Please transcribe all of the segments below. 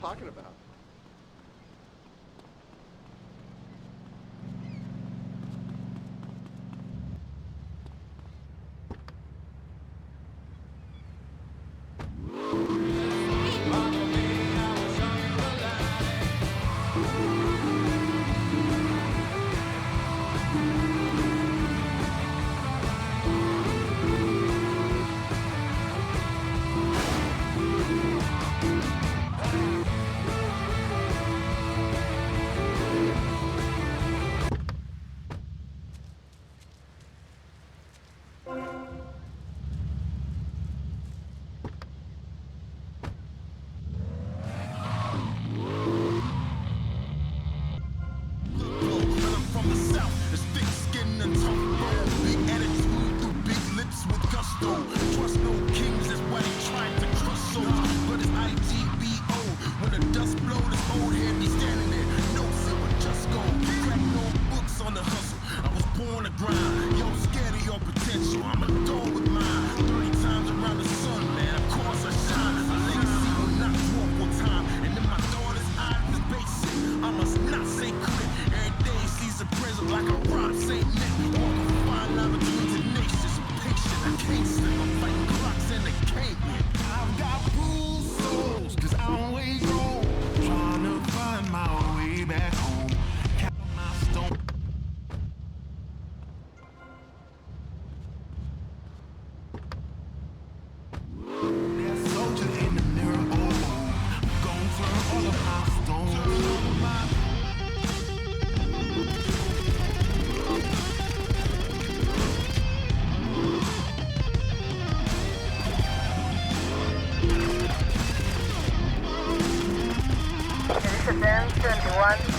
talking about?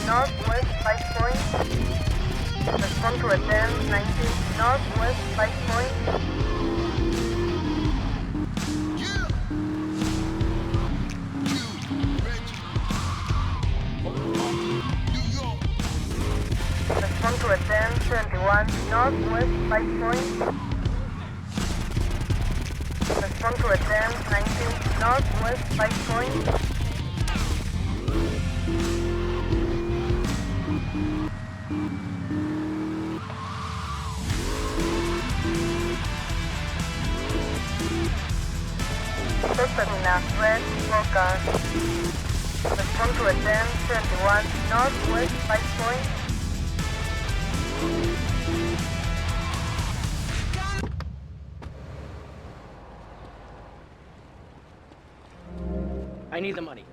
Northwest 5 point. Respond to attend 19 Northwest 5 point. Respond to attend 21 Northwest 5 point. Respond to attend 19 Northwest 5 point. Terminal Red forecast. Respond to attend 21 Northwest 5 point. I need the money.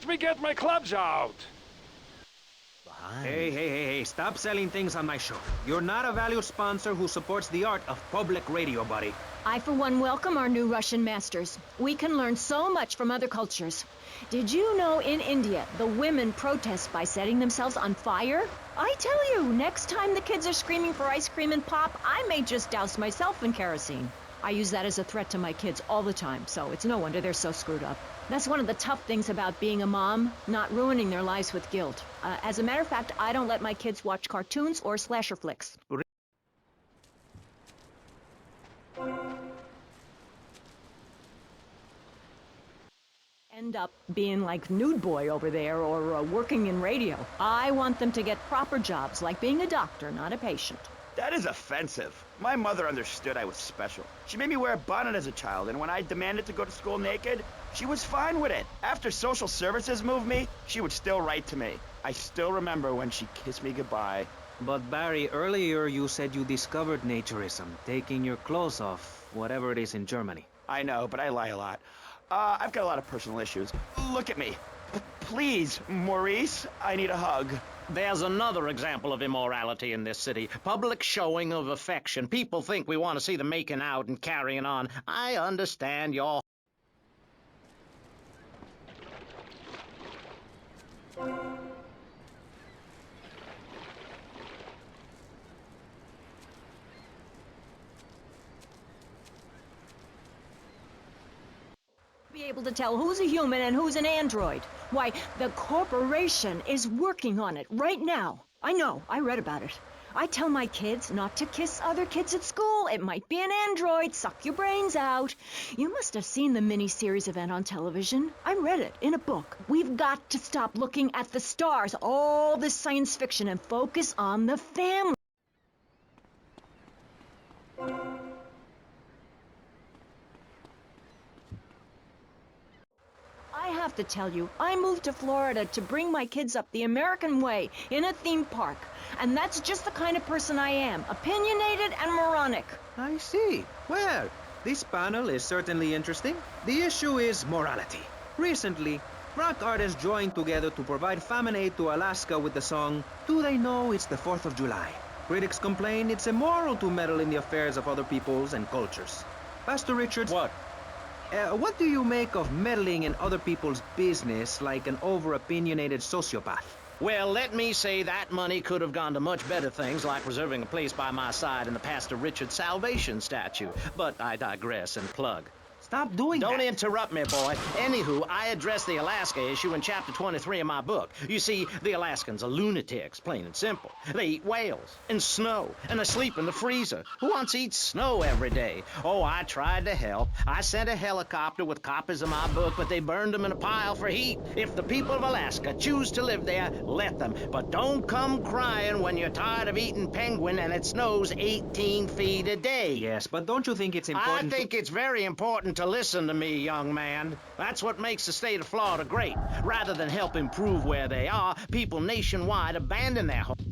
Let me get my clubs out! Hey, stop selling things on my show. You're not a valued sponsor who supports the art of public radio, buddy. I, for one, welcome our new Russian masters. We can learn so much from other cultures. Did you know in India, the women protest by setting themselves on fire? I tell you, next time the kids are screaming for ice cream and pop, I may just douse myself in kerosene. I use that as a threat to my kids all the time, so it's no wonder they're so screwed up. That's one of the tough things about being a mom, not ruining their lives with guilt. As a matter of fact, I don't let my kids watch cartoons or slasher flicks. End up being like Nude Boy over there or working in radio. I want them to get proper jobs, like being a doctor, not a patient. That is offensive. My mother understood I was special. She made me wear a bonnet as a child, and when I demanded to go to school naked, she was fine with it. After social services moved me, she would still write to me. I still remember when she kissed me goodbye. But Barry, earlier you said you discovered naturism, taking your clothes off, whatever it is in Germany. I know, but I lie a lot. I've got a lot of personal issues. Look at me. Please, Maurice, I need a hug. There's another example of immorality in this city. Public showing of affection. People think we want to see them making out and carrying on. I understand your... Be able to tell who's a human and who's an android. Why, the corporation is working on it right now. I know, I read about it. I tell my kids not to kiss other kids at school. It might be an android, suck your brains out. You must have seen the mini-series event on television. I read it in a book. We've got to stop looking at the stars, all this science fiction, and focus on the family. I have to tell you, I moved to Florida to bring my kids up the American way in a theme park. And that's just the kind of person I am, opinionated and moronic. I see. Well, this panel is certainly interesting. The issue is morality. Recently, rock artists joined together to provide famine aid to Alaska with the song, Do They Know It's the 4th of July? Critics complain it's immoral to meddle in the affairs of other peoples and cultures. Pastor Richards... What? What do you make of meddling in other people's business like an over-opinionated sociopath? Well, let me say that money could have gone to much better things, like reserving a place by my side in the Pastor Richard Salvation statue. But I digress and plug. Stop doing that. Don't interrupt me, boy. Anywho, I addressed the Alaska issue in chapter 23 of my book. You see, the Alaskans are lunatics, plain and simple. They eat whales and snow, and they sleep in the freezer. Who wants to eat snow every day? Oh, I tried to help. I sent a helicopter with copies of my book, but they burned them in a pile for heat. If the people of Alaska choose to live there, let them. But don't come crying when you're tired of eating penguin and it snows 18 feet a day. Yes, but don't you think it's important I think it's very important to listen to me, young man. That's what makes the state of Florida great. Rather than help improve where they are, people nationwide abandon their homes.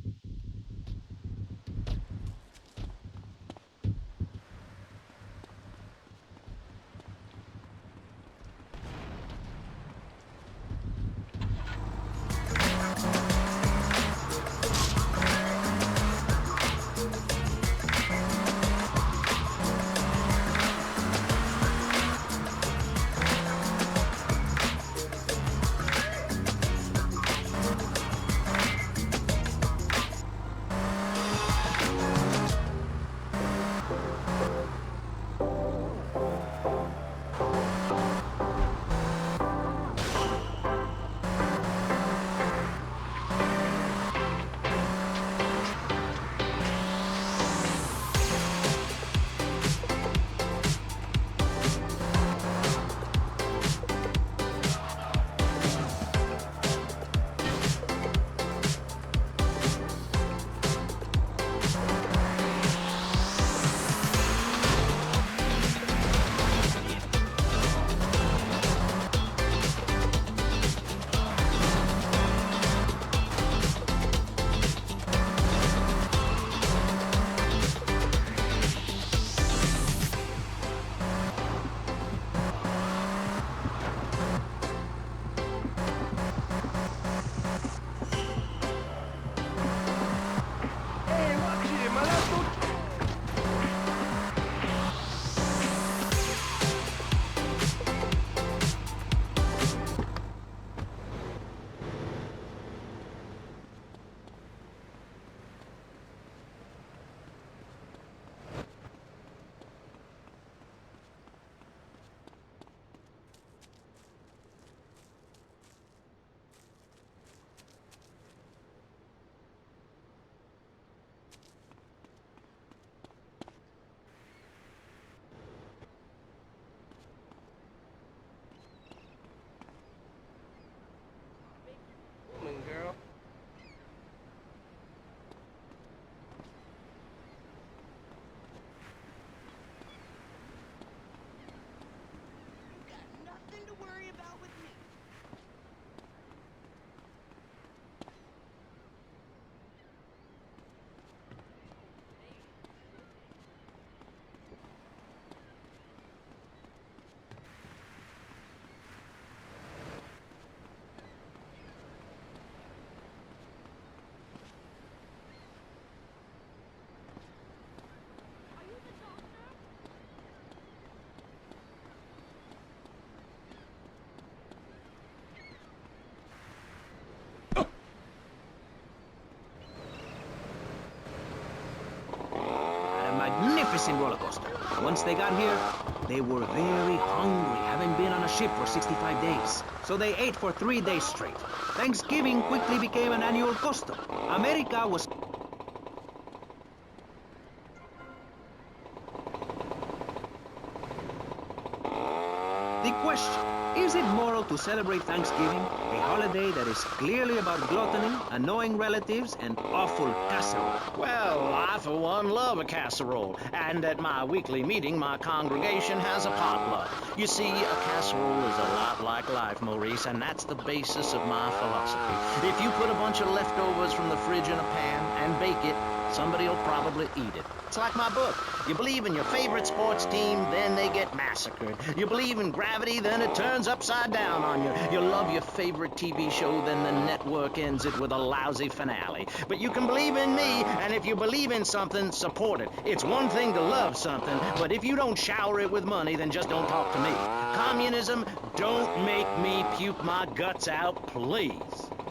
magnificent roller coaster. And once they got here, they were very hungry, having been on a ship for 65 days. So they ate for 3 days straight. Thanksgiving quickly became an annual custom. America was... The question, is it moral to celebrate Thanksgiving, a holiday that is clearly about gluttony, annoying relatives, and awful casserole? Well, I for one love a casserole, and at my weekly meeting, my congregation has a potluck. You see, a casserole is a lot like life, Maurice, and that's the basis of my philosophy. If you put a bunch of leftovers from the fridge in a pan and bake it, somebody'll probably eat it. It's like my book. You believe in your favorite sports team, then they get massacred. You believe in gravity, then it turns upside down on you. You love your favorite TV show, then the network ends it with a lousy finale. But you can believe in me, and if you believe in something, support it. It's one thing to love something, but if you don't shower it with money, then just don't talk to me. Communism, don't make me puke my guts out, please.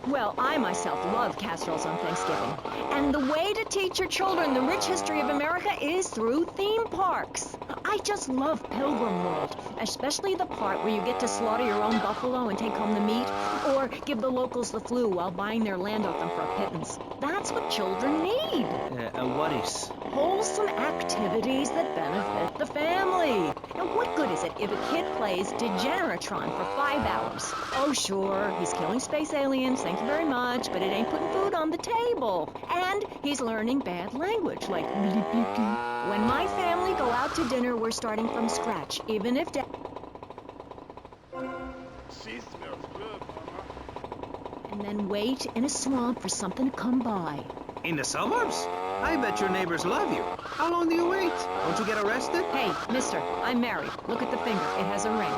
Well, I myself love casseroles on Thanksgiving. And the way to teach your children the rich history of America is through theme parks. I just love Pilgrim World, especially the part where you get to slaughter your own buffalo and take home the meat, or give the locals the flu while buying their land off them for a pittance. That's what children need. What is? Wholesome activities that benefit the family. And what good is it if a kid plays Degeneratron for 5 hours? Oh, sure, he's killing space aliens, thank you very much, but it ain't putting food on the table. And he's learning bad language, like blipiki. When my family go out to dinner, we're starting from scratch, even if Dad... She smells good, Mama. And then wait in a swamp for something to come by. In the suburbs? I bet your neighbors love you. How long do you wait? Don't you get arrested? Hey, mister, I'm married. Look at the finger. It has a ring.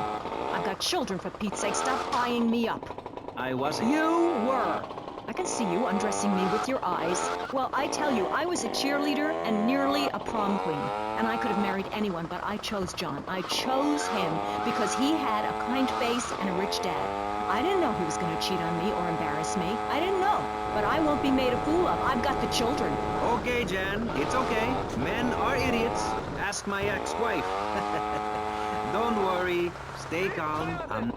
I've got children, for Pete's sake. Stop eyeing me up. I wasn't. You were. I can see you undressing me with your eyes. Well, I tell you, I was a cheerleader and nearly a prom queen. And I could have married anyone, but I chose John. I chose him because he had a kind face and a rich dad. I didn't know he was going to cheat on me or embarrass me. I didn't know. But I won't be made a fool of. I've got the children. Okay, Jan, it's okay. Men are idiots. Ask my ex-wife. Don't worry. Stay calm. I'm...